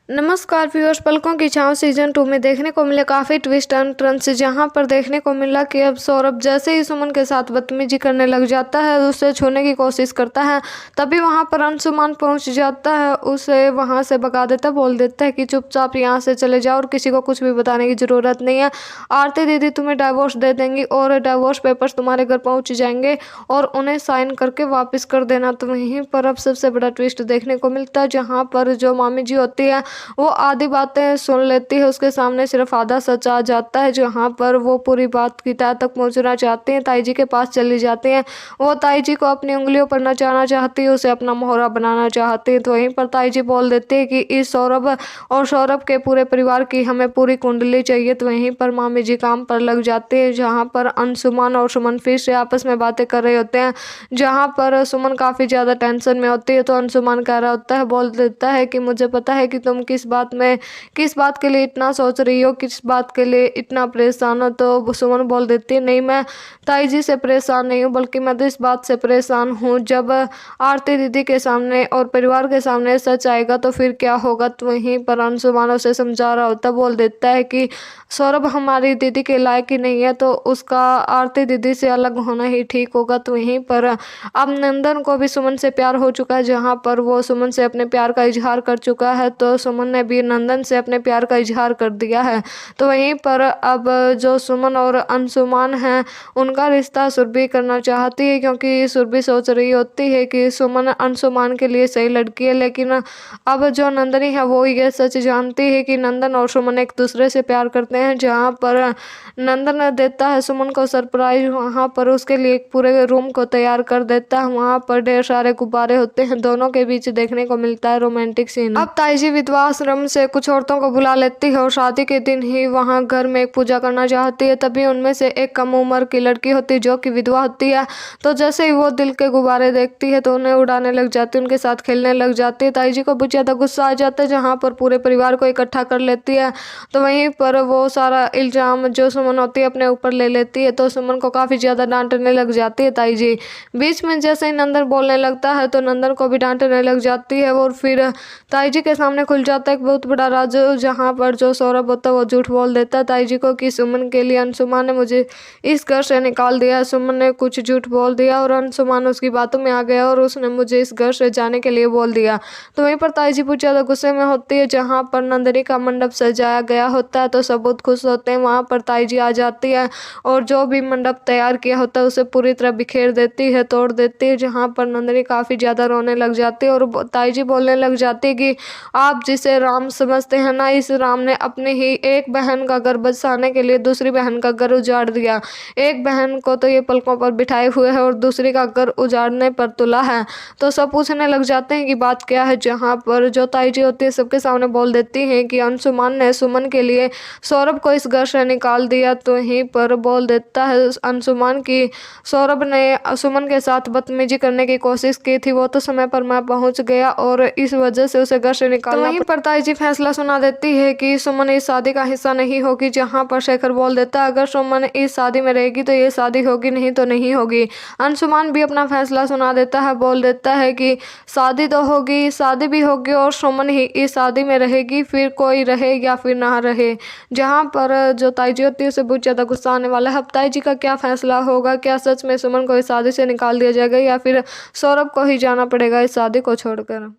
नमस्कार व्यूअर्स, पलकों की छाँव सीजन 2 में देखने को मिले काफ़ी ट्विस्ट एंड टर्न्स, जहां पर देखने को मिला कि अब सौरभ जैसे ही सुमन के साथ बदतमीजी करने लग जाता है, उसे छूने की कोशिश करता है। तभी वहां पर अंशुमान पहुंच जाता है, उसे वहां से भगा देता है, बोल देता है कि चुपचाप यहां से चले जाओ और किसी को कुछ भी बताने की ज़रूरत नहीं है। आरती दीदी तुम्हें डाइवोर्स दे देंगी और डाइवोर्स पेपर्स तुम्हारे घर पहुँच जाएंगे और उन्हें साइन करके वापस कर देना। तो वहीं पर अब सबसे बड़ा ट्विस्ट देखने को मिलता है, जहाँ पर जो मामी जी होती है वो आधी बातें सुन लेती है, उसके सामने सिर्फ आधा सच आ जाता है। जहाँ पर वो पूरी बात की तह तक पहुँचना चाहती हैं, ताई जी के पास चली जाती हैं। वो ताई जी को अपनी उंगलियों पर नचाना चाहती है, उसे अपना मोहरा बनाना चाहती है। तो वहीं पर ताई जी बोल देती है कि इस सौरभ और सौरभ के पूरे परिवार की हमें पूरी कुंडली चाहिए। तो वहीं पर मामी जी काम पर लग जाती है, जहाँ पर अंशुमान और सुमन फिर से आपस में बातें कर रहे होते हैं। जहाँ पर सुमन काफ़ी ज़्यादा टेंशन में होती है, तो अंशुमान कह रहा होता है, बोल देता है कि मुझे पता है कि तुम किस बात के लिए इतना सोच रही हो, किस बात के लिए इतना परेशान हो। तो सुमन बोल देती है, नहीं मैं ताई जी से परेशान नहीं हूँ, बल्कि मैं तो इस बात से परेशान हूँ, जब आरती दीदी के सामने और परिवार के सामने सच आएगा तो फिर क्या होगा। तो वहीं पर अंशुमान उसे समझा रहा होता, बोल देता है कि सौरभ हमारी दीदी के लायक ही नहीं है, तो उसका आरती दीदी से अलग होना ही ठीक होगा। तो वहीं पर अब नंदन को भी सुमन से प्यार हो चुका है, जहाँ पर वो सुमन से अपने प्यार का इजहार कर चुका है, तो सुमन ने भी नंदन से अपने प्यार का इजहार कर दिया है। तो वहीं पर अब जो सुमन और अंशुमान हैं, उनका रिश्ता सुरभि करना चाहती है, क्योंकि सुरभि सोच रही होती है कि सुमन अंशुमान के लिए सही लड़की है। लेकिन अब जो नंदनी है वो ये सच जानती है कि नंदन और सुमन एक दूसरे से प्यार करते हैं। जहाँ पर नंदन देता है सुमन को सरप्राइज, वहाँ पर उसके लिए एक पूरे रूम को तैयार कर देता है। वहाँ पर ढेर सारे गुब्बारे होते हैं, दोनों के बीच देखने को मिलता है रोमांटिक सीन। अब ताई जी विधवा आश्रम से कुछ औरतों को बुला लेती है और शादी के दिन ही वहाँ घर में एक पूजा करना चाहती है। तभी उनमें से एक कम उम्र की लड़की होती है जो कि विधवा होती है। तो जैसे ही वो दिल के गुब्बारे देखती है तो उन्हें उड़ाने लग जाती है, उनके साथ खेलने लग जाती है। ताई जी को बहुत ज़्यादा गुस्सा आ जाता है, जहाँ पर पूरे परिवार को इकट्ठा कर लेती है। तो वहीं पर वो सारा इल्ज़ाम जो सुमन होती है अपने ऊपर ले लेती है, तो सुमन को काफ़ी ज़्यादा डांटने लग जाती है ताई जी। बीच में जैसे ही नंदन बोलने लगता है तो नंदन को भी डांटने लग जाती है और फिर ताई जी के सामने खुल जाता है एक बहुत बड़ा राज, जहाँ पर जो सौरभ होता है वो झूठ बोल देता है ताई जी को कि सुमन के लिए अंशुमान ने मुझे इस घर से निकाल दिया। सुमन ने कुछ झूठ बोल दिया और अंशुमान उसकी बातों में आ गया और उसने मुझे इस घर से जाने के लिए बोल दिया। तो वहीं पर ताई जी बहुत ज़्यादा गुस्से में होती है। जहाँ पर नंदनी का मंडप सजाया गया होता है तो सब बहुत खुश होते हैं। वहाँ पर ताई जी आ जाती है और जो भी मंडप तैयार किया होता है उसे पूरी तरह बिखेर देती है, तोड़ देती है। जहाँ पर नंदनी काफ़ी ज़्यादा रोने लग जाती है और ताई जी बोलने लग जाती है कि आप जिसे राम समझते हैं ना, इस राम ने अपने ही एक बहन का घर बसाने के लिए दूसरी बहन का घर उजाड़ दिया। एक बहन को तो ये पलकों पर बिठाए हुए है और दूसरी का घर उजाड़ने पर तुला है। तो सब पूछने लग जाते हैं कि बात क्या है। जहाँ पर जो ताई जी होती है सबके सामने बोल देती हैं कि अंशुमान ने सुमन के लिए सौरभ को इस घर से निकाल दिया। तो यहीं पर बोल देता है अंशुमान की सौरभ ने सुमन के साथ बदतमीजी करने की कोशिश की थी, वो तो समय पर मैं पहुंच गया और इस वजह से उसे घर से निकालना। तो वहीं पर ताई जी फैसला सुना देती है कि सुमन इस शादी का हिस्सा नहीं होगी। जहाँ पर शेखर बोल देता है अगर सुमन इस शादी में रहेगी तो ये शादी होगी, नहीं तो नहीं होगी। अंशुमान भी अपना फैसला सुना देता है, बोल देता है कि शादी तो होगी, शादी भी होगी और सुमन ही इस शादी में रहेगी, फिर कोई रहे या फिर ना रहे। जहाँ पर जो ताई जी होती है उसे बहुत ज़्यादा गुस्सा आने वाला है। अब ताई जी का क्या फैसला होगा, क्या सच में सुमन को इस शादी से निकाल दिया जाएगा या फिर सौरभ को ही जाना पड़ेगा इस शादी को छोड़कर।